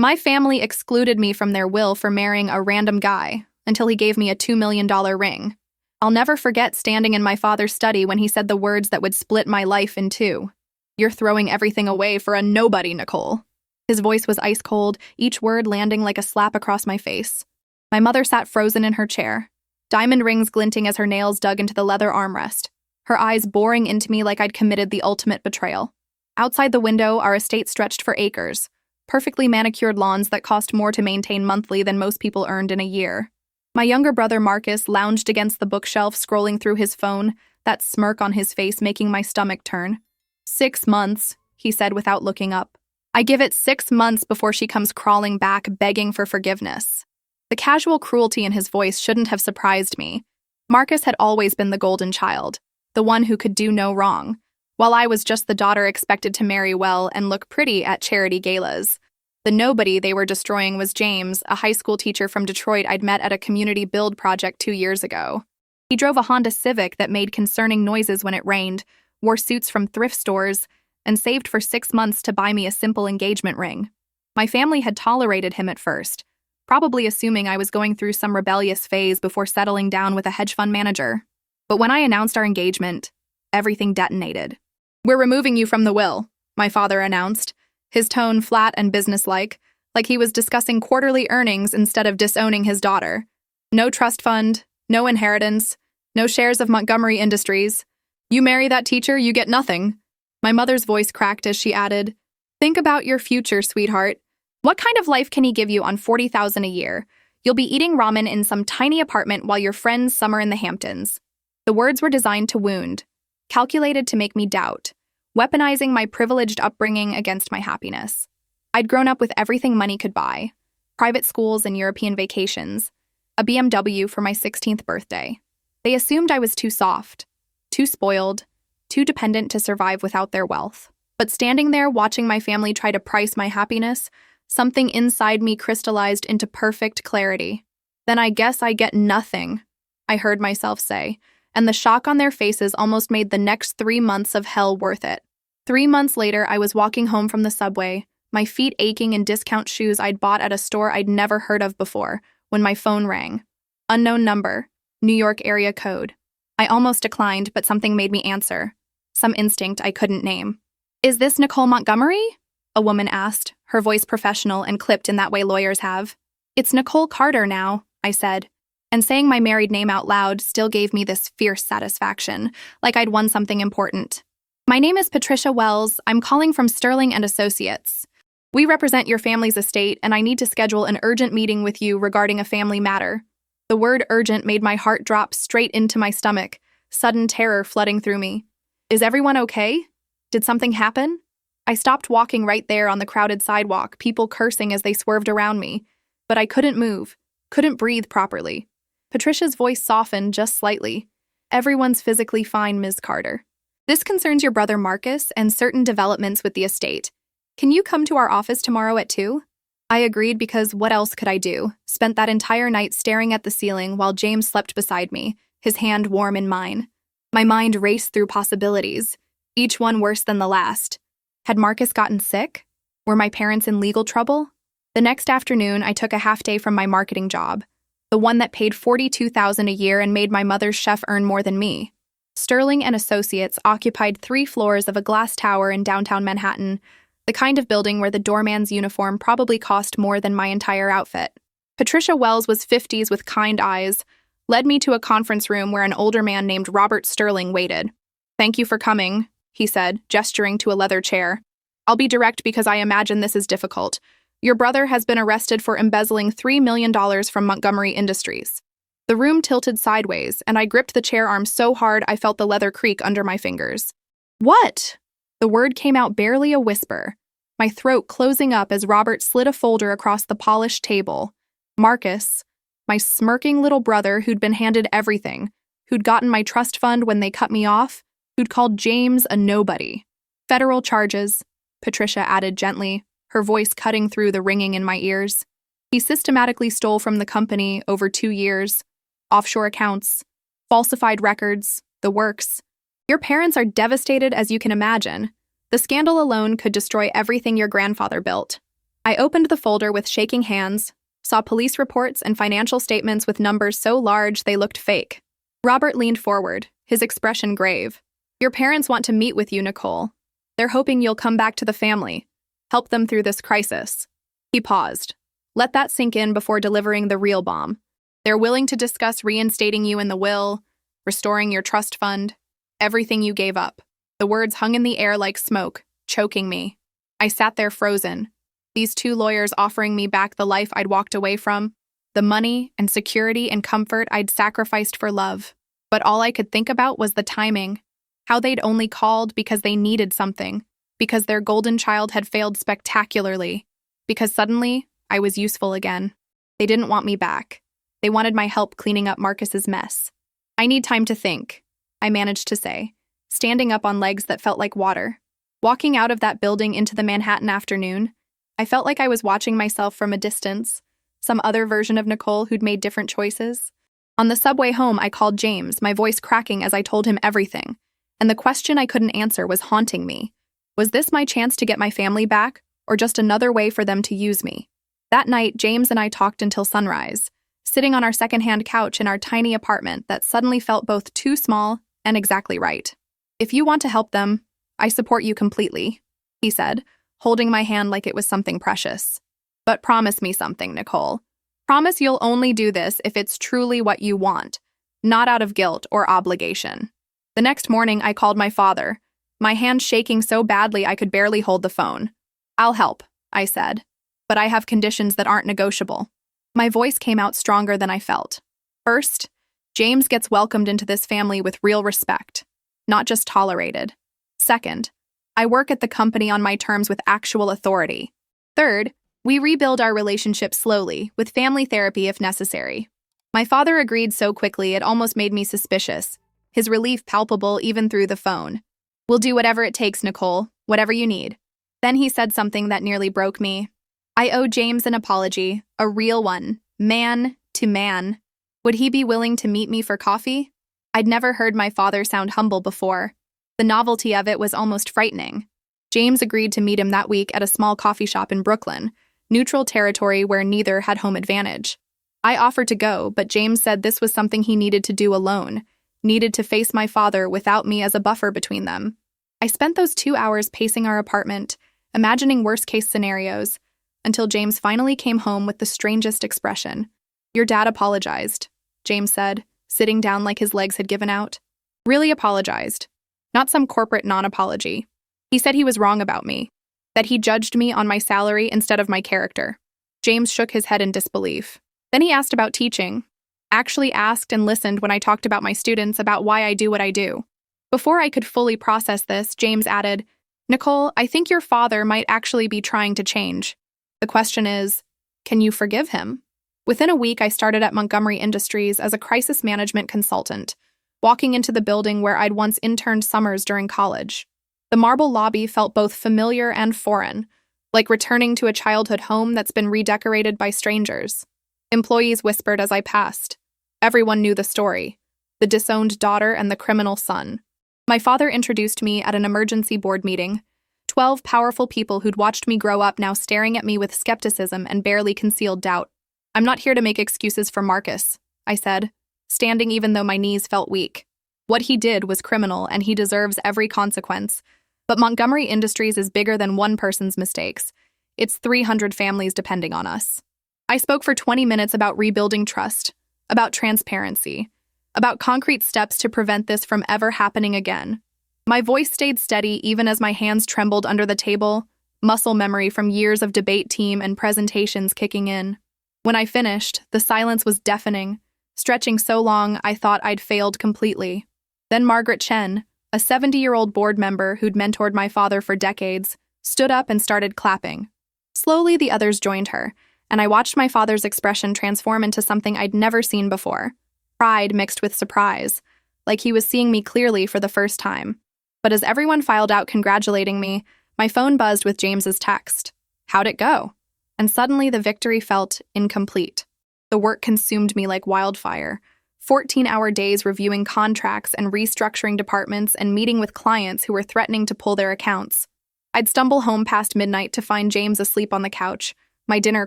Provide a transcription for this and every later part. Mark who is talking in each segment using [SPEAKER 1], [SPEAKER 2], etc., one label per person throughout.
[SPEAKER 1] My family excluded me from their will for marrying a random guy until he gave me a $2 million ring. I'll never forget standing in my father's study when he said the words that would split my life in two. "You're throwing everything away for a nobody, Nicole." His voice was ice cold, each word landing like a slap across my face. My mother sat frozen in her chair, diamond rings glinting as her nails dug into the leather armrest, her eyes boring into me like I'd committed the ultimate betrayal. Outside the window, our estate stretched for acres, perfectly manicured lawns that cost more to maintain monthly than most people earned in a year. My younger brother Marcus lounged against the bookshelf, scrolling through his phone, that smirk on his face making my stomach turn. 6 months, he said without looking up. I give it 6 months before she comes crawling back, begging for forgiveness. The casual cruelty in his voice shouldn't have surprised me. Marcus had always been the golden child, the one who could do no wrong, while I was just the daughter expected to marry well and look pretty at charity galas. The nobody they were destroying was James, a high school teacher from Detroit I'd met at a community build project 2 years ago. He drove a Honda Civic that made concerning noises when it rained, wore suits from thrift stores, and saved for 6 months to buy me a simple engagement ring. My family had tolerated him at first, probably assuming I was going through some rebellious phase before settling down with a hedge fund manager. But when I announced our engagement, everything detonated. "We're removing you from the will," my father announced, his tone flat and businesslike, like he was discussing quarterly earnings instead of disowning his daughter. "No trust fund, no inheritance, no shares of Montgomery Industries. You marry that teacher, you get nothing." My mother's voice cracked as she added, "Think about your future, sweetheart. What kind of life can he give you on $40,000 a year? You'll be eating ramen in some tiny apartment while your friends summer in the Hamptons." The words were designed to wound, calculated to make me doubt, weaponizing my privileged upbringing against my happiness. I'd grown up with everything money could buy: private schools and European vacations, a BMW for my 16th birthday. They assumed I was too soft, too spoiled, too dependent to survive without their wealth. But standing there watching my family try to price my happiness, something inside me crystallized into perfect clarity. "Then I guess I get nothing," I heard myself say, and the shock on their faces almost made the next 3 months of hell worth it. 3 months later, I was walking home from the subway, my feet aching in discount shoes I'd bought at a store I'd never heard of before, when my phone rang. Unknown number, New York area code. I almost declined, but something made me answer. Some instinct I couldn't name. "Is this Nicole Montgomery?" a woman asked, her voice professional and clipped in that way lawyers have. "It's Nicole Carter now," I said, and saying my married name out loud still gave me this fierce satisfaction, like I'd won something important. "My name is Patricia Wells. I'm calling from Sterling and Associates. We represent your family's estate, and I need to schedule an urgent meeting with you regarding a family matter." The word urgent made my heart drop straight into my stomach, sudden terror flooding through me. "Is everyone okay? Did something happen?" I stopped walking right there on the crowded sidewalk, people cursing as they swerved around me. But I couldn't move, couldn't breathe properly. Patricia's voice softened just slightly. "Everyone's physically fine, Ms. Carter. This concerns your brother Marcus and certain developments with the estate. Can you come to our office tomorrow at 2? I agreed because what else could I do? Spent that entire night staring at the ceiling while James slept beside me, his hand warm in mine. My mind raced through possibilities, each one worse than the last. Had Marcus gotten sick? Were my parents in legal trouble? The next afternoon, I took a half day from my marketing job, the one that paid $42,000 a year and made my mother's chef earn more than me. Sterling and Associates occupied 3 floors of a glass tower in downtown Manhattan, the kind of building where the doorman's uniform probably cost more than my entire outfit. Patricia Wells was 50s with kind eyes, led me to a conference room where an older man named Robert Sterling waited. "Thank you for coming," he said, gesturing to a leather chair. "I'll be direct because I imagine this is difficult. Your brother has been arrested for embezzling $3 million from Montgomery Industries." The room tilted sideways, and I gripped the chair arm so hard I felt the leather creak under my fingers. "What?" The word came out barely a whisper, my throat closing up as Robert slid a folder across the polished table. Marcus, my smirking little brother who'd been handed everything, who'd gotten my trust fund when they cut me off, who'd called James a nobody. "Federal charges," Patricia added gently, her voice cutting through the ringing in my ears. "He systematically stole from the company over 2 years. Offshore accounts, falsified records, the works. Your parents are devastated as you can imagine. The scandal alone could destroy everything your grandfather built." I opened the folder with shaking hands, saw police reports and financial statements with numbers so large they looked fake. Robert leaned forward, his expression grave. Your parents want to meet with you, Nicole. They're hoping you'll come back to the family, help them through this crisis. He paused. Let that sink in before delivering the real bomb. They're willing to discuss reinstating you in the will, restoring your trust fund, everything you gave up. The words hung in the air like smoke, choking me. I sat there frozen. These two lawyers offering me back the life I'd walked away from, the money and security and comfort I'd sacrificed for love. But all I could think about was the timing, how they'd only called because they needed something, because their golden child had failed spectacularly, because suddenly I was useful again. They didn't want me back. They wanted my help cleaning up Marcus's mess. I need time to think, I managed to say, standing up on legs that felt like water. Walking out of that building into the Manhattan afternoon, I felt like I was watching myself from a distance, some other version of Nicole who'd made different choices. On the subway home, I called James, my voice cracking as I told him everything, and the question I couldn't answer was haunting me. Was this my chance to get my family back, or just another way for them to use me? That night, James and I talked until sunrise, sitting on our secondhand couch in our tiny apartment that suddenly felt both too small and exactly right. If you want to help them, I support you completely, he said, holding my hand like it was something precious. But promise me something, Nicole. Promise you'll only do this if it's truly what you want, not out of guilt or obligation. The next morning, I called my father, my hand shaking so badly I could barely hold the phone. I'll help, I said, but I have conditions that aren't negotiable. My voice came out stronger than I felt. First, James gets welcomed into this family with real respect, not just tolerated. Second, I work at the company on my terms with actual authority. Third, we rebuild our relationship slowly, with family therapy if necessary. My father agreed so quickly it almost made me suspicious, his relief palpable even through the phone. We'll do whatever it takes, Nicole, whatever you need. Then he said something that nearly broke me. I owe James an apology, a real one, man to man. Would he be willing to meet me for coffee? I'd never heard my father sound humble before. The novelty of it was almost frightening. James agreed to meet him that week at a small coffee shop in Brooklyn, neutral territory where neither had home advantage. I offered to go, but James said this was something he needed to do alone, needed to face my father without me as a buffer between them. I spent those 2 hours pacing our apartment, imagining worst-case scenarios, until James finally came home with the strangest expression. Your dad apologized, James said, sitting down like his legs had given out. Really apologized. Not some corporate non-apology. He said he was wrong about me, that he judged me on my salary instead of my character. James shook his head in disbelief. Then he asked about teaching. Actually asked and listened when I talked about my students, about why I do what I do. Before I could fully process this, James added, Nicole, I think your father might actually be trying to change. The question is, can you forgive him? Within a week, I started at Montgomery Industries as a crisis management consultant, walking into the building where I'd once interned summers during college. The marble lobby felt both familiar and foreign, like returning to a childhood home that's been redecorated by strangers. Employees whispered as I passed. Everyone knew the story, the disowned daughter and the criminal son. My father introduced me at an emergency board meeting. 12 powerful people who'd watched me grow up now staring at me with skepticism and barely concealed doubt. I'm not here to make excuses for Marcus, I said, standing even though my knees felt weak. What he did was criminal and he deserves every consequence. But Montgomery Industries is bigger than one person's mistakes. It's 300 families depending on us. I spoke for 20 minutes about rebuilding trust, about transparency, about concrete steps to prevent this from ever happening again. My voice stayed steady even as my hands trembled under the table, muscle memory from years of debate team and presentations kicking in. When I finished, the silence was deafening, stretching so long I thought I'd failed completely. Then Margaret Chen, a 70-year-old board member who'd mentored my father for decades, stood up and started clapping. Slowly, the others joined her, and I watched my father's expression transform into something I'd never seen before. Pride mixed with surprise, like he was seeing me clearly for the first time. But as everyone filed out congratulating me, my phone buzzed with James's text. How'd it go? And suddenly the victory felt incomplete. The work consumed me like wildfire. 14-hour days reviewing contracts and restructuring departments and meeting with clients who were threatening to pull their accounts. I'd stumble home past midnight to find James asleep on the couch, my dinner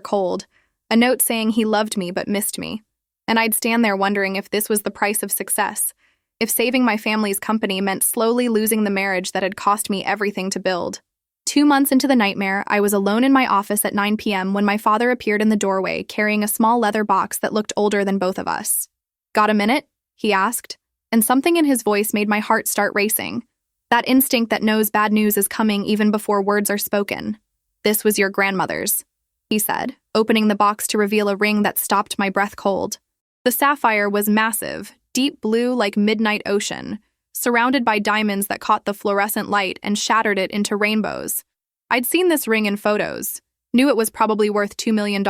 [SPEAKER 1] cold, a note saying he loved me but missed me. And I'd stand there wondering if this was the price of success, if saving my family's company meant slowly losing the marriage that had cost me everything to build. 2 months into the nightmare, I was alone in my office at 9 p.m. when my father appeared in the doorway carrying a small leather box that looked older than both of us. "Got a minute?" he asked, and something in his voice made my heart start racing. That instinct that knows bad news is coming even before words are spoken. "This was your grandmother's," he said, opening the box to reveal a ring that stopped my breath cold. The sapphire was massive, deep blue like midnight ocean, surrounded by diamonds that caught the fluorescent light and shattered it into rainbows. I'd seen this ring in photos, knew it was probably worth $2 million,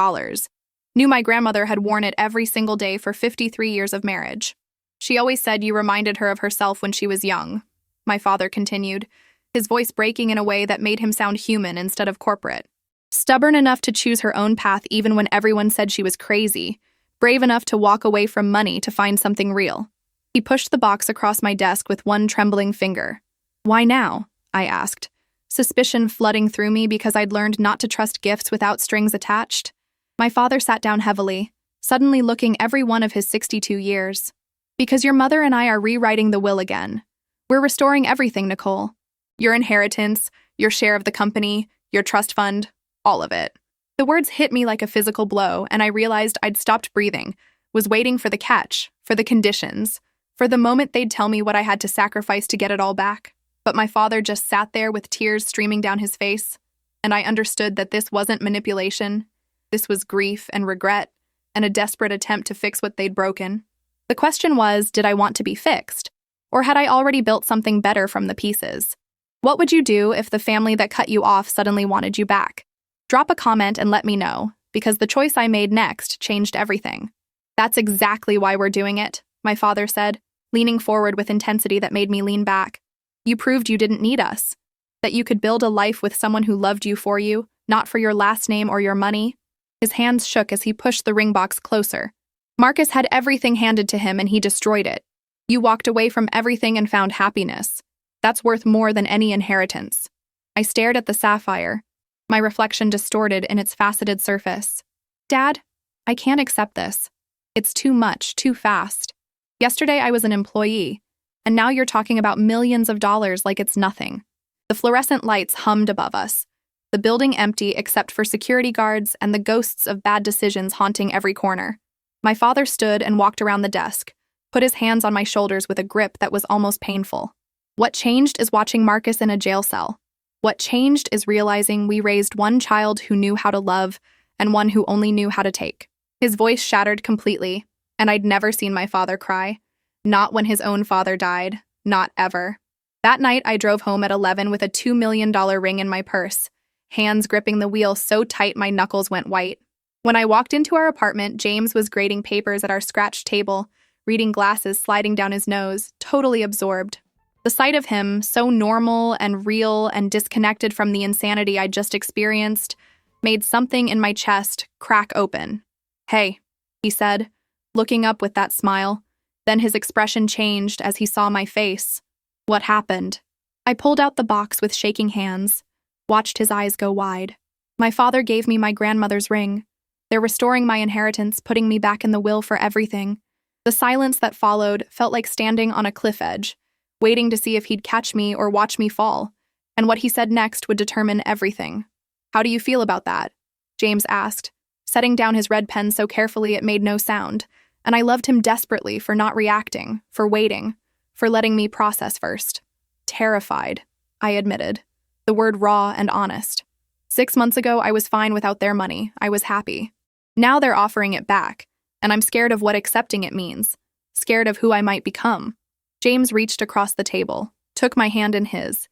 [SPEAKER 1] knew my grandmother had worn it every single day for 53 years of marriage. She always said you reminded her of herself when she was young, my father continued, his voice breaking in a way that made him sound human instead of corporate. Stubborn enough to choose her own path even when everyone said she was crazy, brave enough to walk away from money to find something real. He pushed the box across my desk with one trembling finger. "Why now?" I asked, suspicion flooding through me because I'd learned not to trust gifts without strings attached. My father sat down heavily, suddenly looking every one of his 62 years. "Because your mother and I are rewriting the will again. We're restoring everything, Nicole. Your inheritance, your share of the company, your trust fund, all of it." The words hit me like a physical blow, and I realized I'd stopped breathing, was waiting for the catch, for the conditions, for the moment they'd tell me what I had to sacrifice to get it all back. But my father just sat there with tears streaming down his face, and I understood that this wasn't manipulation. This was grief and regret, and a desperate attempt to fix what they'd broken. The question was, did I want to be fixed? Or had I already built something better from the pieces? What would you do if the family that cut you off suddenly wanted you back? Drop a comment and let me know, because the choice I made next changed everything. "That's exactly why we're doing it," my father said, leaning forward with intensity that made me lean back. "You proved you didn't need us, that you could build a life with someone who loved you for you, not for your last name or your money." His hands shook as he pushed the ring box closer. "Marcus had everything handed to him and he destroyed it. You walked away from everything and found happiness. That's worth more than any inheritance." I stared at the sapphire, my reflection distorted in its faceted surface. "Dad, I can't accept this. It's too much, too fast. Yesterday I was an employee, and now you're talking about millions of dollars like it's nothing." The fluorescent lights hummed above us, the building empty except for security guards and the ghosts of bad decisions haunting every corner. My father stood and walked around the desk, put his hands on my shoulders with a grip that was almost painful. "What changed is watching Marcus in a jail cell. What changed is realizing we raised one child who knew how to love and one who only knew how to take." His voice shattered completely, and I'd never seen my father cry. Not when his own father died. Not ever. That night, I drove home at 11 with a $2 million ring in my purse, hands gripping the wheel so tight my knuckles went white. When I walked into our apartment, James was grading papers at our scratched table, reading glasses sliding down his nose, totally absorbed. The sight of him, so normal and real and disconnected from the insanity I'd just experienced, made something in my chest crack open. "Hey," he said, looking up with that smile. Then his expression changed as he saw my face. "What happened?" I pulled out the box with shaking hands, watched his eyes go wide. "My father gave me my grandmother's ring. They're restoring my inheritance, putting me back in the will for everything." The silence that followed felt like standing on a cliff edge, waiting to see if he'd catch me or watch me fall, and what he said next would determine everything. "How do you feel about that?" James asked, setting down his red pen so carefully it made no sound, and I loved him desperately for not reacting, for waiting, for letting me process first. "Terrified," I admitted, the word raw and honest. 6 months ago, I was fine without their money. I was happy. Now they're offering it back, and I'm scared of what accepting it means, scared of who I might become. James reached across the table, took my hand in his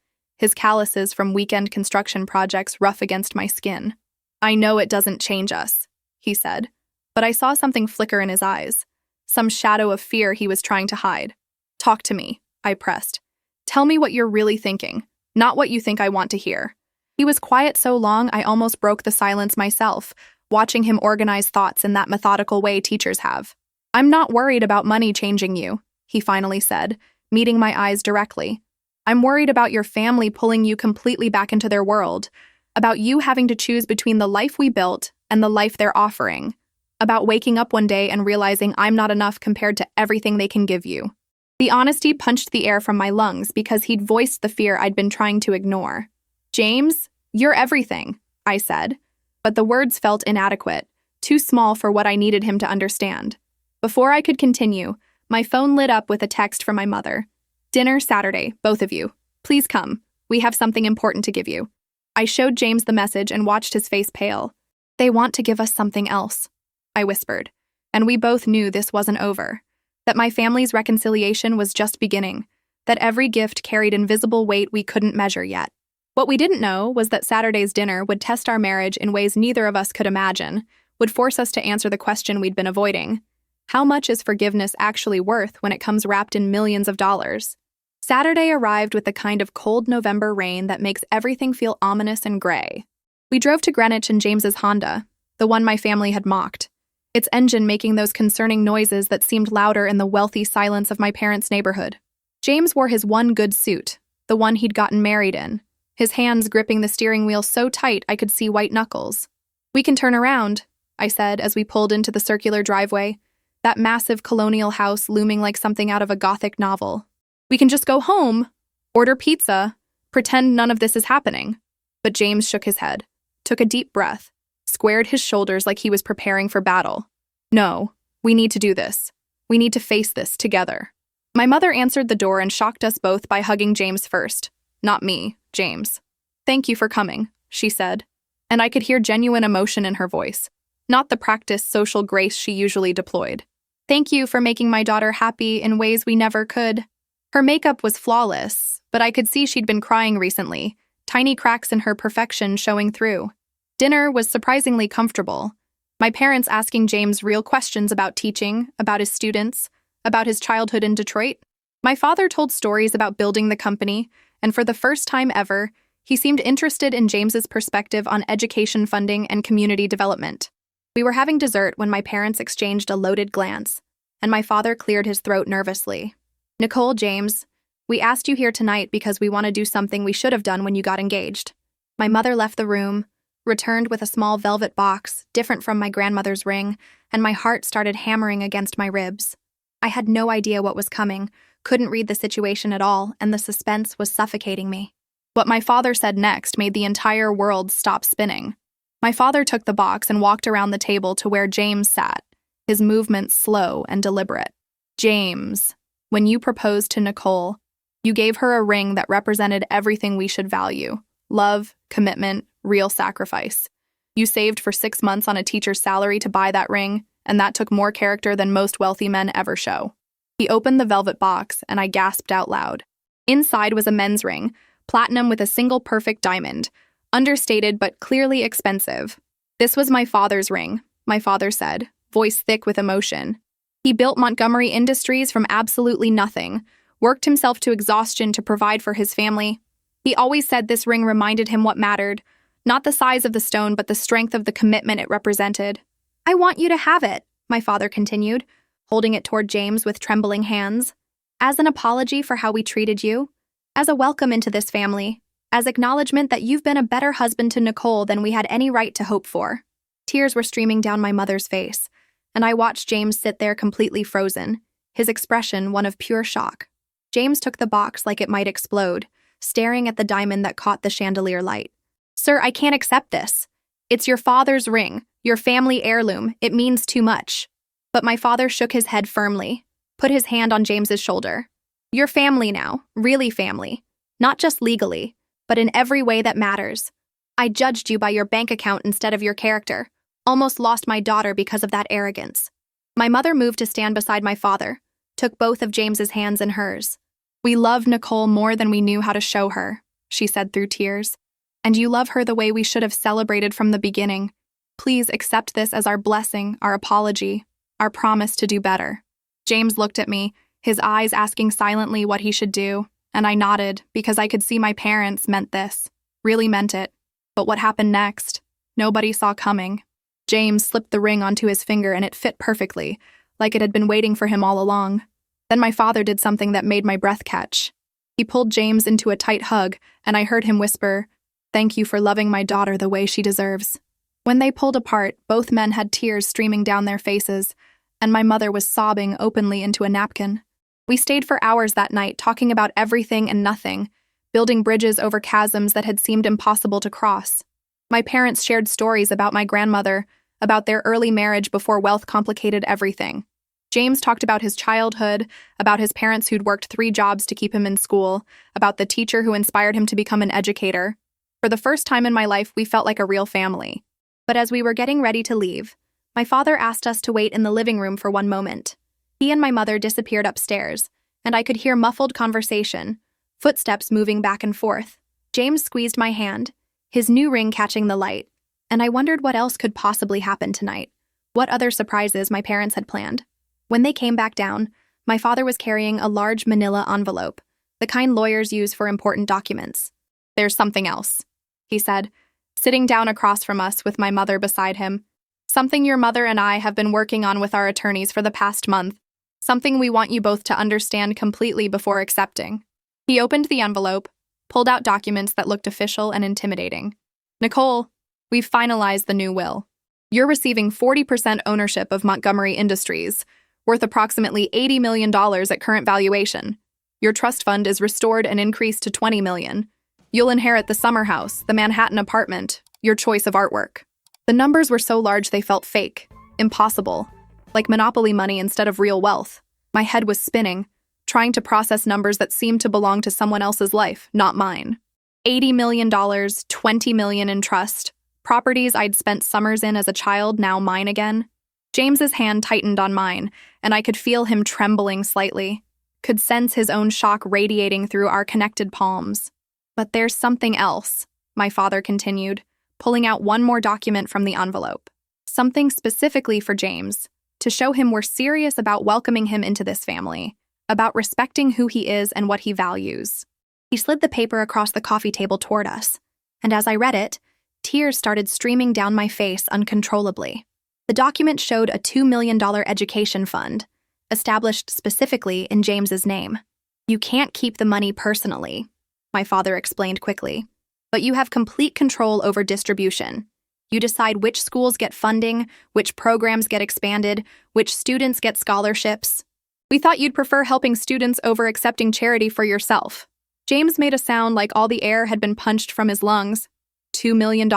[SPEAKER 1] calluses from weekend construction projects rough against my skin. "I know it doesn't change us," he said, but I saw something flicker in his eyes, some shadow of fear he was trying to hide. "Talk to me," I pressed. "Tell me what you're really thinking, not what you think I want to hear." He was quiet so long I almost broke the silence myself, watching him organize thoughts in that methodical way teachers have. "I'm not worried about money changing you," he finally said, meeting my eyes directly. I'm worried about your family pulling you completely back into their world, about you having to choose between the life we built and the life they're offering, about waking up one day and realizing I'm not enough compared to everything they can give you. The honesty punched the air from my lungs because he'd voiced the fear I'd been trying to ignore. James, you're everything, I said, but the words felt inadequate, too small for what I needed him to understand. Before I could continue, my phone lit up with a text from my mother. Dinner Saturday, both of you. Please come. We have something important to give you. I showed James the message and watched his face pale. They want to give us something else, I whispered, and we both knew this wasn't over, that my family's reconciliation was just beginning, that every gift carried invisible weight we couldn't measure yet. What we didn't know was that Saturday's dinner would test our marriage in ways neither of us could imagine, would force us to answer the question we'd been avoiding. How much is forgiveness actually worth when it comes wrapped in millions of dollars? Saturday arrived with the kind of cold November rain that makes everything feel ominous and gray. We drove to Greenwich in James's Honda, the one my family had mocked, its engine making those concerning noises that seemed louder in the wealthy silence of my parents' neighborhood. James wore his one good suit, the one he'd gotten married in, his hands gripping the steering wheel so tight I could see white knuckles. We can turn around, I said as we pulled into the circular driveway, that massive colonial house looming like something out of a Gothic novel. We can just go home, order pizza, pretend none of this is happening. But James shook his head, took a deep breath, squared his shoulders like he was preparing for battle. No, we need to do this. We need to face this together. My mother answered the door and shocked us both by hugging James first. Not me, James. Thank you for coming, she said, and I could hear genuine emotion in her voice, not the practiced social grace she usually deployed. Thank you for making my daughter happy in ways we never could. Her makeup was flawless, but I could see she'd been crying recently, tiny cracks in her perfection showing through. Dinner was surprisingly comfortable. My parents asking James real questions about teaching, about his students, about his childhood in Detroit. My father told stories about building the company, and for the first time ever, he seemed interested in James's perspective on education funding and community development. We were having dessert when my parents exchanged a loaded glance, and my father cleared his throat nervously. Nicole, James, we asked you here tonight because we want to do something we should have done when you got engaged. My mother left the room, returned with a small velvet box, different from my grandmother's ring, and my heart started hammering against my ribs. I had no idea what was coming, couldn't read the situation at all, and the suspense was suffocating me. What my father said next made the entire world stop spinning. My father took the box and walked around the table to where James sat, his movements slow and deliberate. James, when you proposed to Nicole, you gave her a ring that represented everything we should value: love, commitment, real sacrifice. You saved for 6 months on a teacher's salary to buy that ring, and that took more character than most wealthy men ever show. He opened the velvet box, and I gasped out loud. Inside was a men's ring, platinum with a single perfect diamond, understated but clearly expensive. This was my father's ring, my father said, voice thick with emotion. He built Montgomery Industries from absolutely nothing, worked himself to exhaustion to provide for his family. He always said this ring reminded him what mattered, not the size of the stone but the strength of the commitment it represented. I want you to have it, my father continued, holding it toward James with trembling hands, as an apology for how we treated you, as a welcome into this family, as acknowledgement that you've been a better husband to Nicole than we had any right to hope for. Tears were streaming down my mother's face, and I watched James sit there completely frozen, his expression one of pure shock. James took the box like it might explode, staring at the diamond that caught the chandelier light. Sir, I can't accept this. It's your father's ring, your family heirloom. It means too much. But my father shook his head firmly, put his hand on James's shoulder. You're family now, really family. Not just legally, but in every way that matters. I judged you by your bank account instead of your character. Almost lost my daughter because of that arrogance. My mother moved to stand beside my father, took both of James's hands in hers. We love Nicole more than we knew how to show her, she said through tears. And you love her the way we should have celebrated from the beginning. Please accept this as our blessing, our apology, our promise to do better. James looked at me, his eyes asking silently what he should do, and I nodded because I could see my parents meant this, really meant it. But what happened next? Nobody saw coming. James slipped the ring onto his finger and it fit perfectly, like it had been waiting for him all along. Then my father did something that made my breath catch. He He pulled James into a tight hug, and I heard him whisper, "Thank you for loving my daughter the way she deserves." When they pulled apart, both men had tears streaming down their faces, and my mother was sobbing openly into a napkin. We stayed for hours that night, talking about everything and nothing, building bridges over chasms that had seemed impossible to cross. My parents shared stories about my grandmother, about their early marriage before wealth complicated everything. James talked about his childhood, about his parents who'd worked 3 jobs to keep him in school, about the teacher who inspired him to become an educator. For the first time in my life, we felt like a real family. But as we were getting ready to leave, my father asked us to wait in the living room for one moment. He and my mother disappeared upstairs, and I could hear muffled conversation, footsteps moving back and forth. James squeezed my hand, his new ring catching the light, and I wondered what else could possibly happen tonight, what other surprises my parents had planned. When they came back down, my father was carrying a large manila envelope, the kind lawyers use for important documents. "There's something else," he said, sitting down across from us with my mother beside him. "Something your mother and I have been working on with our attorneys for the past month. Something we want you both to understand completely before accepting." He opened the envelope, pulled out documents that looked official and intimidating. "Nicole, we've finalized the new will. You're receiving 40% ownership of Montgomery Industries, worth approximately $80 million at current valuation. Your trust fund is restored and increased to $20 million. You'll inherit the summer house, the Manhattan apartment, your choice of artwork." The numbers were so large they felt fake, impossible, like Monopoly money instead of real wealth. My head was spinning, trying to process numbers that seemed to belong to someone else's life, not mine. $80 million, $20 million in trust, properties I'd spent summers in as a child, now mine again. James's hand tightened on mine, and I could feel him trembling slightly, could sense his own shock radiating through our connected palms. "But there's something else," my father continued, pulling out one more document from the envelope. "Something specifically for James, to show him we're serious about welcoming him into this family, about respecting who he is and what he values." He slid the paper across the coffee table toward us, and as I read it, tears started streaming down my face uncontrollably. The document showed a $2 million education fund, established specifically in James's name. "You can't keep the money personally," my father explained quickly, "but you have complete control over distribution. You decide which schools get funding, which programs get expanded, which students get scholarships. We thought you'd prefer helping students over accepting charity for yourself." James made a sound like all the air had been punched from his lungs. $2 million,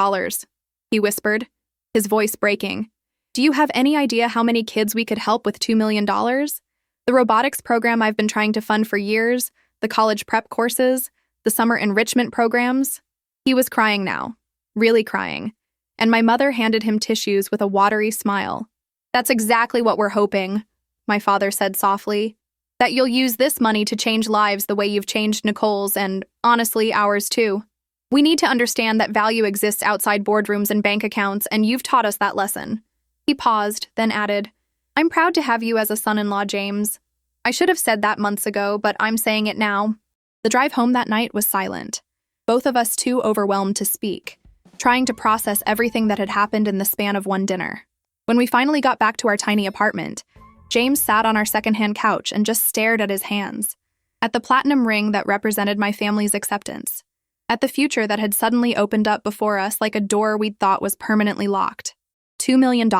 [SPEAKER 1] he whispered, his voice breaking. "Do you have any idea how many kids we could help with $2 million? The robotics program I've been trying to fund for years, the college prep courses, the summer enrichment programs." He was crying now, really crying, and my mother handed him tissues with a watery smile. "That's exactly what we're hoping," my father said softly, "that you'll use this money to change lives the way you've changed Nicole's and, honestly, ours too. We need to understand that value exists outside boardrooms and bank accounts, and you've taught us that lesson." He paused, then added, "I'm proud to have you as a son-in-law, James. I should have said that months ago, but I'm saying it now." The drive home that night was silent, both of us too overwhelmed to speak, trying to process everything that had happened in the span of one dinner. When we finally got back to our tiny apartment, James sat on our secondhand couch and just stared at his hands, at the platinum ring that represented my family's acceptance, at the future that had suddenly opened up before us like a door we'd thought was permanently locked. $2 million,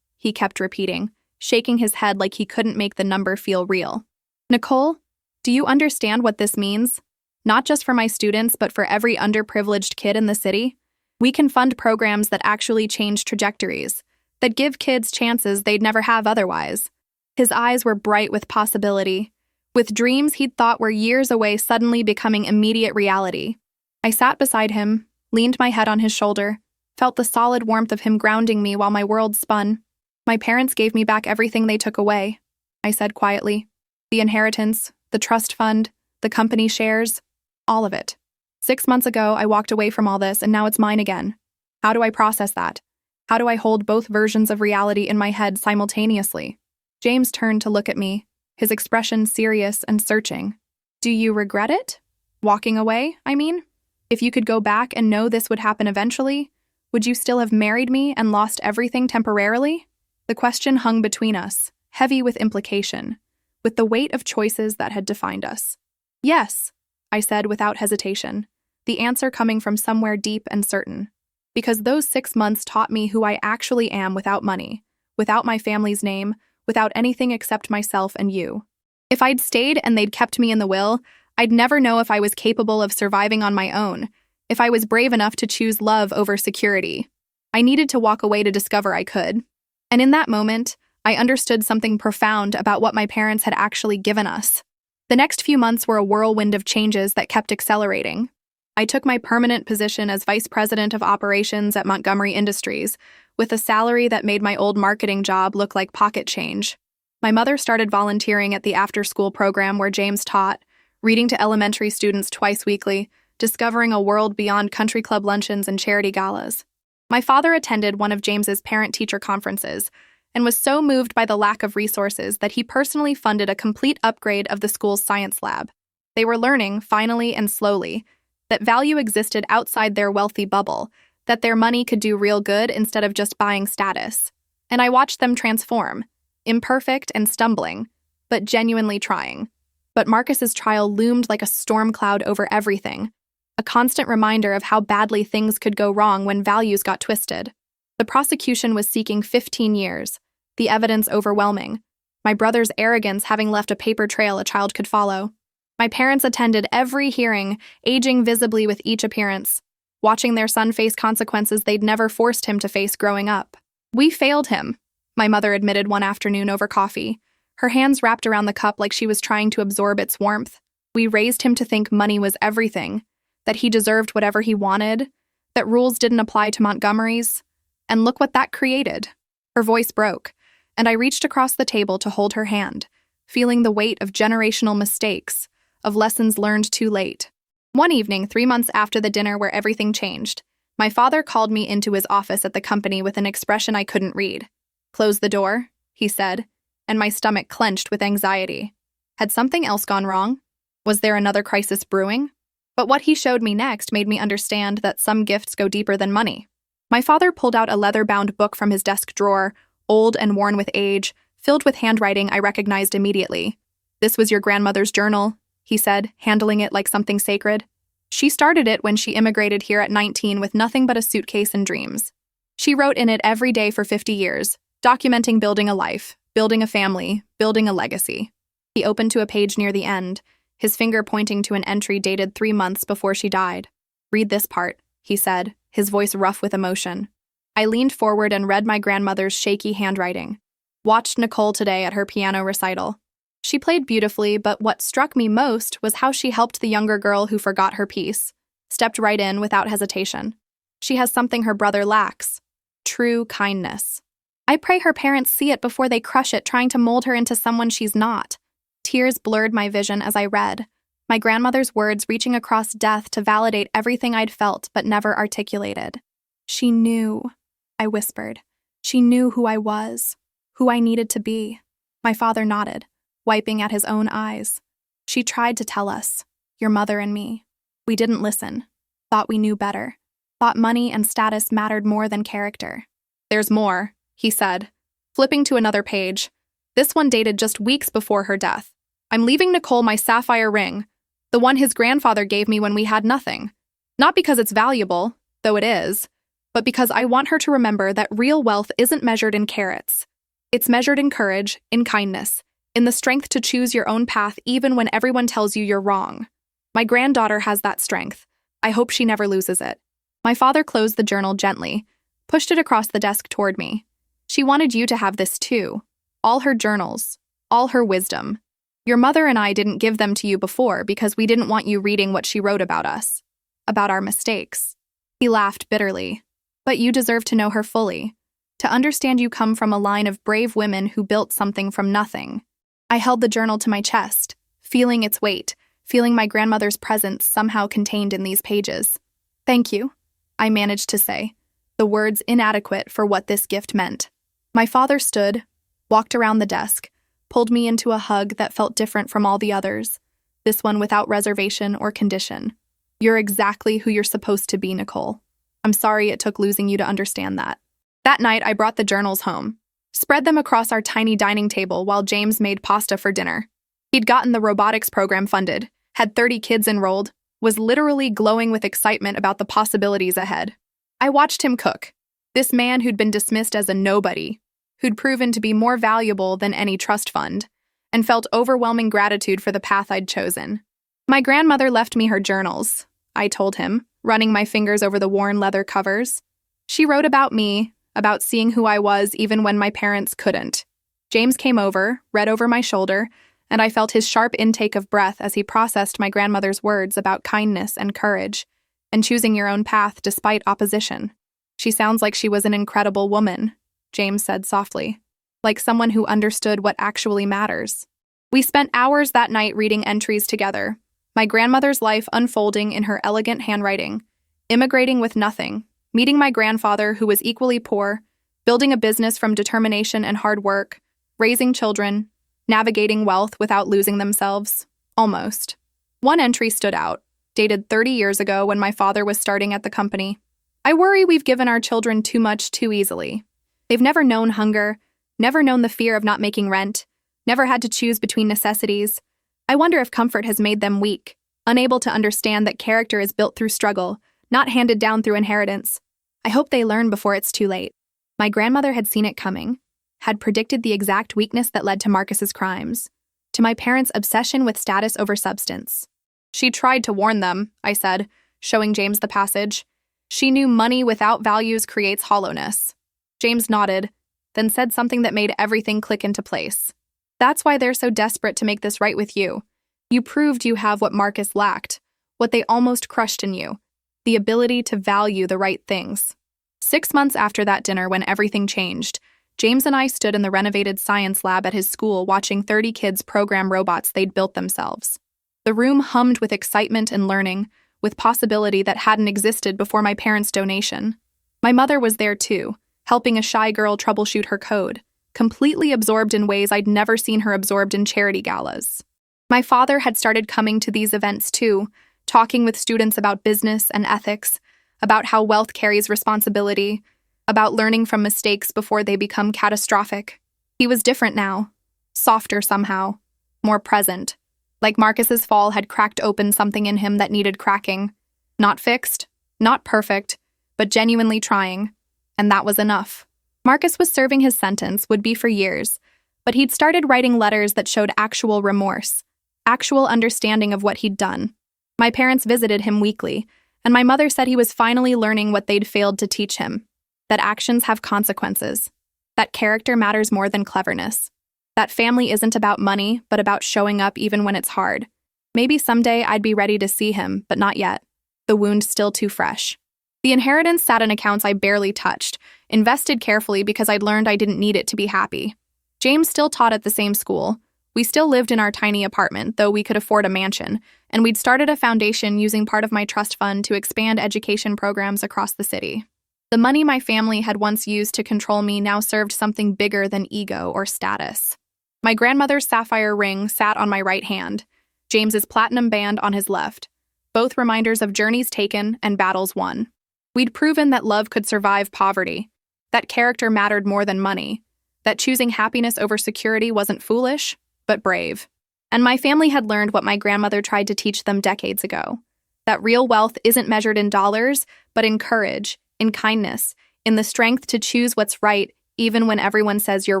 [SPEAKER 1] he kept repeating, shaking his head like he couldn't make the number feel real. "Nicole, do you understand what this means? Not just for my students, but for every underprivileged kid in the city? We can fund programs that actually change trajectories, that give kids chances they'd never have otherwise." His eyes were bright with possibility, with dreams he'd thought were years away suddenly becoming immediate reality. I sat beside him, leaned my head on his shoulder, felt the solid warmth of him grounding me while my world spun. "My parents gave me back everything they took away," I said quietly. "The inheritance, the trust fund, the company shares, all of it. 6 months ago, I walked away from all this, and now it's mine again. How do I process that? How do I hold both versions of reality in my head simultaneously?" James turned to look at me, his expression serious and searching. "Do you regret it? Walking away, I mean? If you could go back and know this would happen eventually, would you still have married me and lost everything temporarily?" The question hung between us, heavy with implication, with the weight of choices that had defined us. "Yes," I said without hesitation, the answer coming from somewhere deep and certain. Because those 6 months taught me who I actually am without money, without my family's name, without anything except myself and you. If I'd stayed and they'd kept me in the will, I'd never know if I was capable of surviving on my own, if I was brave enough to choose love over security. I needed to walk away to discover I could. And in that moment, I understood something profound about what my parents had actually given us. The next few months were a whirlwind of changes that kept accelerating. I took my permanent position as vice president of operations at Montgomery Industries, with a salary that made my old marketing job look like pocket change. My mother started volunteering at the after-school program where James taught, reading to elementary students twice weekly, discovering a world beyond country club luncheons and charity galas. My father attended one of James's parent-teacher conferences and was so moved by the lack of resources that he personally funded a complete upgrade of the school's science lab. They were learning, finally and slowly, that value existed outside their wealthy bubble, that their money could do real good instead of just buying status. And I watched them transform, imperfect and stumbling, but genuinely trying. But Marcus's trial loomed like a storm cloud over everything, a constant reminder of how badly things could go wrong when values got twisted. The prosecution was seeking 15 years, the evidence overwhelming, my brother's arrogance having left a paper trail a child could follow. My parents attended every hearing, aging visibly with each appearance, watching their son face consequences they'd never forced him to face growing up. "We failed him," my mother admitted one afternoon over coffee, her hands wrapped around the cup like she was trying to absorb its warmth. "We raised him to think money was everything, that he deserved whatever he wanted, that rules didn't apply to Montgomery's. And look what that created." Her voice broke, and I reached across the table to hold her hand, feeling the weight of generational mistakes, of lessons learned too late. One evening, 3 months after the dinner where everything changed, my father called me into his office at the company with an expression I couldn't read. "Close the door," he said, and my stomach clenched with anxiety. Had something else gone wrong? Was there another crisis brewing? But what he showed me next made me understand that some gifts go deeper than money. My father pulled out a leather-bound book from his desk drawer, old and worn with age, filled with handwriting I recognized immediately. "This was your grandmother's journal," he said, handling it like something sacred. "She started it when she immigrated here at 19 with nothing but a suitcase and dreams. She wrote in it every day for 50 years, documenting building a life, building a family, building a legacy." He opened to a page near the end, his finger pointing to an entry dated 3 months before she died. "Read this part," he said, his voice rough with emotion. I leaned forward and read my grandmother's shaky handwriting. "Watched Nicole today at her piano recital. She played beautifully, but what struck me most was how she helped the younger girl who forgot her piece, stepped right in without hesitation. She has something her brother lacks: true kindness. I pray her parents see it before they crush it, trying to mold her into someone she's not." Tears blurred my vision as I read, my grandmother's words reaching across death to validate everything I'd felt but never articulated. "She knew," I whispered. "She knew who I was, who I needed to be." My father nodded, wiping at his own eyes. "She tried to tell us, your mother and me. We didn't listen, thought we knew better, thought money and status mattered more than character." "There's more," he said, flipping to another page. This one dated just weeks before her death. "I'm leaving Nicole my sapphire ring, the one his grandfather gave me when we had nothing. Not because it's valuable, though it is, but because I want her to remember that real wealth isn't measured in carats. It's measured in courage, in kindness, in the strength to choose your own path even when everyone tells you you're wrong. My granddaughter has that strength. I hope she never loses it." My father closed the journal gently, pushed it across the desk toward me. "She wanted you to have this too. All her journals, all her wisdom. Your mother and I didn't give them to you before because we didn't want you reading what she wrote about us, about our mistakes." He laughed bitterly. "But you deserve to know her fully, to understand you come from a line of brave women who built something from nothing." I held the journal to my chest, feeling its weight, feeling my grandmother's presence somehow contained in these pages. "Thank you," I managed to say, the words inadequate for what this gift meant. My father stood, walked around the desk, pulled me into a hug that felt different from all the others, this one without reservation or condition. "You're exactly who you're supposed to be, Nicole. I'm sorry it took losing you to understand that." That night, I brought the journals home, spread them across our tiny dining table while James made pasta for dinner. He'd gotten the robotics program funded, had 30 kids enrolled, was literally glowing with excitement about the possibilities ahead. I watched him cook. This man who'd been dismissed as a nobody, who'd proven to be more valuable than any trust fund, and felt overwhelming gratitude for the path I'd chosen. My grandmother left me her journals, I told him, running my fingers over the worn leather covers. She wrote about me, about seeing who I was even when my parents couldn't. James came over, read over my shoulder, and I felt his sharp intake of breath as he processed my grandmother's words about kindness and courage, and choosing your own path despite opposition. She sounds like she was an incredible woman, James said softly, like someone who understood what actually matters. We spent hours that night reading entries together, my grandmother's life unfolding in her elegant handwriting, immigrating with nothing, meeting my grandfather who was equally poor, building a business from determination and hard work, raising children, navigating wealth without losing themselves, almost. One entry stood out, dated 30 years ago when my father was starting at the company. I worry we've given our children too much too easily. They've never known hunger, never known the fear of not making rent, never had to choose between necessities. I wonder if comfort has made them weak, unable to understand that character is built through struggle, not handed down through inheritance. I hope they learn before it's too late. My grandmother had seen it coming, had predicted the exact weakness that led to Marcus's crimes, to my parents' obsession with status over substance. She tried to warn them, I said, showing James the passage. She knew money without values creates hollowness. James nodded, then said something that made everything click into place. That's why they're so desperate to make this right with you. You proved you have what Marcus lacked, what they almost crushed in you, the ability to value the right things. 6 months after that dinner when everything changed, James and I stood in the renovated science lab at his school watching 30 kids program robots they'd built themselves. The room hummed with excitement and learning, with possibility that hadn't existed before my parents' donation. My mother was there too, helping a shy girl troubleshoot her code, completely absorbed in ways I'd never seen her absorbed in charity galas. My father had started coming to these events too, talking with students about business and ethics, about how wealth carries responsibility, about learning from mistakes before they become catastrophic. He was different now, softer somehow, more present, like Marcus's fall had cracked open something in him that needed cracking. Not fixed, not perfect, but genuinely trying, and that was enough. Marcus was serving his sentence, would be for years, but he'd started writing letters that showed actual remorse, actual understanding of what he'd done. My parents visited him weekly, and my mother said he was finally learning what they'd failed to teach him. That actions have consequences, that character matters more than cleverness, that family isn't about money, but about showing up even when it's hard. Maybe someday I'd be ready to see him, but not yet. The wound still too fresh. The inheritance sat in accounts I barely touched, invested carefully because I'd learned I didn't need it to be happy. James still taught at the same school. We still lived in our tiny apartment, though we could afford a mansion, and we'd started a foundation using part of my trust fund to expand education programs across the city. The money my family had once used to control me now served something bigger than ego or status. My grandmother's sapphire ring sat on my right hand, James's platinum band on his left, both reminders of journeys taken and battles won. We'd proven that love could survive poverty, that character mattered more than money, that choosing happiness over security wasn't foolish, but brave. And my family had learned what my grandmother tried to teach them decades ago, that real wealth isn't measured in dollars, but in courage, in kindness, in the strength to choose what's right even when everyone says you're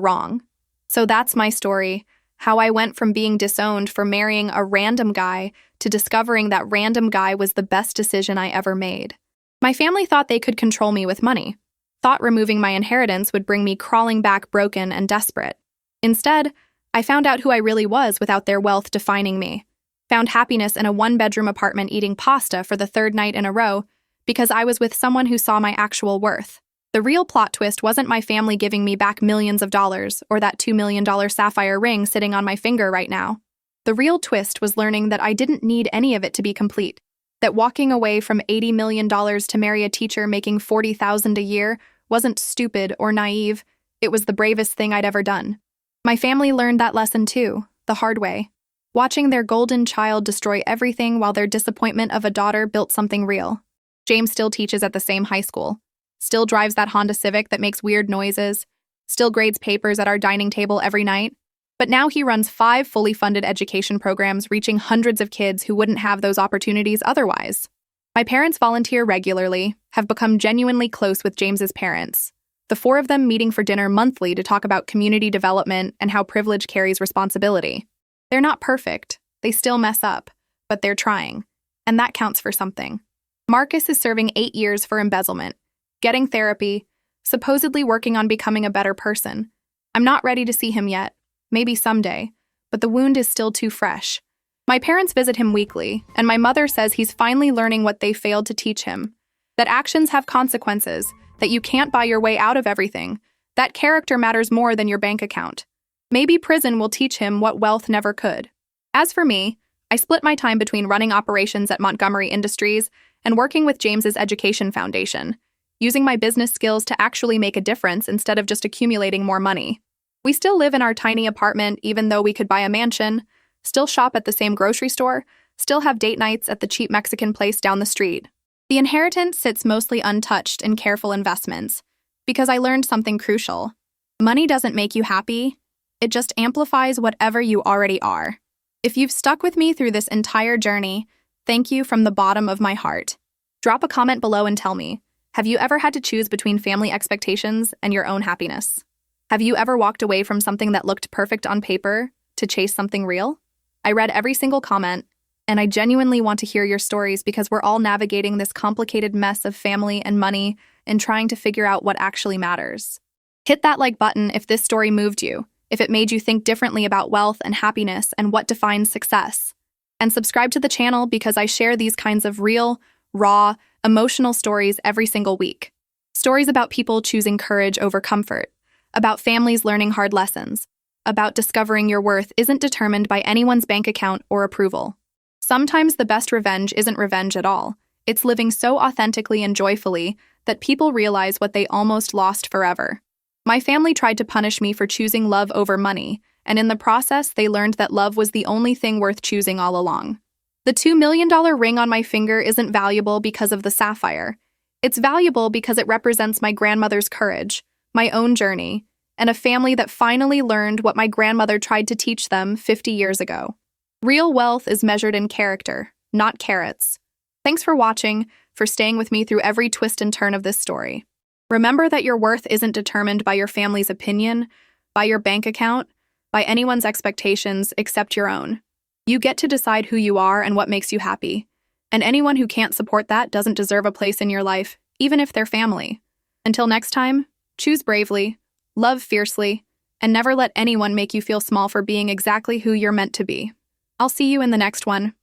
[SPEAKER 1] wrong. So that's my story, how I went from being disowned for marrying a random guy to discovering that random guy was the best decision I ever made. My family thought they could control me with money, thought removing my inheritance would bring me crawling back broken and desperate. Instead, I found out who I really was without their wealth defining me, found happiness in a one-bedroom apartment eating pasta for the third night in a row because I was with someone who saw my actual worth. The real plot twist wasn't my family giving me back millions of dollars or that $2 million sapphire ring sitting on my finger right now. The real twist was learning that I didn't need any of it to be complete, that walking away from $80 million to marry a teacher making $40,000 a year wasn't stupid or naive, it was the bravest thing I'd ever done. My family learned that lesson too, the hard way, watching their golden child destroy everything while their disappointment of a daughter built something real. James still teaches at the same high school, still drives that Honda Civic that makes weird noises, still grades papers at our dining table every night. But now he runs 5 fully funded education programs reaching hundreds of kids who wouldn't have those opportunities otherwise. My parents volunteer regularly, have become genuinely close with James's parents, the 4 of them meeting for dinner monthly to talk about community development and how privilege carries responsibility. They're not perfect, they still mess up, but they're trying, and that counts for something. Marcus is serving 8 years for embezzlement, getting therapy, supposedly working on becoming a better person. I'm not ready to see him yet, maybe someday, but the wound is still too fresh. My parents visit him weekly, and my mother says he's finally learning what they failed to teach him. That actions have consequences, that you can't buy your way out of everything, that character matters more than your bank account. Maybe prison will teach him what wealth never could. As for me, I split my time between running operations at Montgomery Industries and working with James's Education Foundation, using my business skills to actually make a difference instead of just accumulating more money. We still live in our tiny apartment even though we could buy a mansion, still shop at the same grocery store, still have date nights at the cheap Mexican place down the street. The inheritance sits mostly untouched in careful investments, because I learned something crucial. Money doesn't make you happy, it just amplifies whatever you already are. If you've stuck with me through this entire journey, thank you from the bottom of my heart. Drop a comment below and tell me, have you ever had to choose between family expectations and your own happiness? Have you ever walked away from something that looked perfect on paper to chase something real? I read every single comment, and I genuinely want to hear your stories because we're all navigating this complicated mess of family and money and trying to figure out what actually matters. Hit that like button if this story moved you, if it made you think differently about wealth and happiness and what defines success. And subscribe to the channel because I share these kinds of real, raw, emotional stories every single week. Stories about people choosing courage over comfort, about families learning hard lessons, about discovering your worth isn't determined by anyone's bank account or approval. Sometimes the best revenge isn't revenge at all. It's living so authentically and joyfully that people realize what they almost lost forever. My family tried to punish me for choosing love over money, and in the process, they learned that love was the only thing worth choosing all along. The $2 million ring on my finger isn't valuable because of the sapphire. It's valuable because it represents my grandmother's courage, my own journey, and a family that finally learned what my grandmother tried to teach them 50 years ago. Real wealth is measured in character, not carrots. Thanks for watching, for staying with me through every twist and turn of this story. Remember that your worth isn't determined by your family's opinion, by your bank account, by anyone's expectations except your own. You get to decide who you are and what makes you happy. And anyone who can't support that doesn't deserve a place in your life, even if they're family. Until next time, choose bravely, love fiercely, and never let anyone make you feel small for being exactly who you're meant to be. I'll see you in the next one.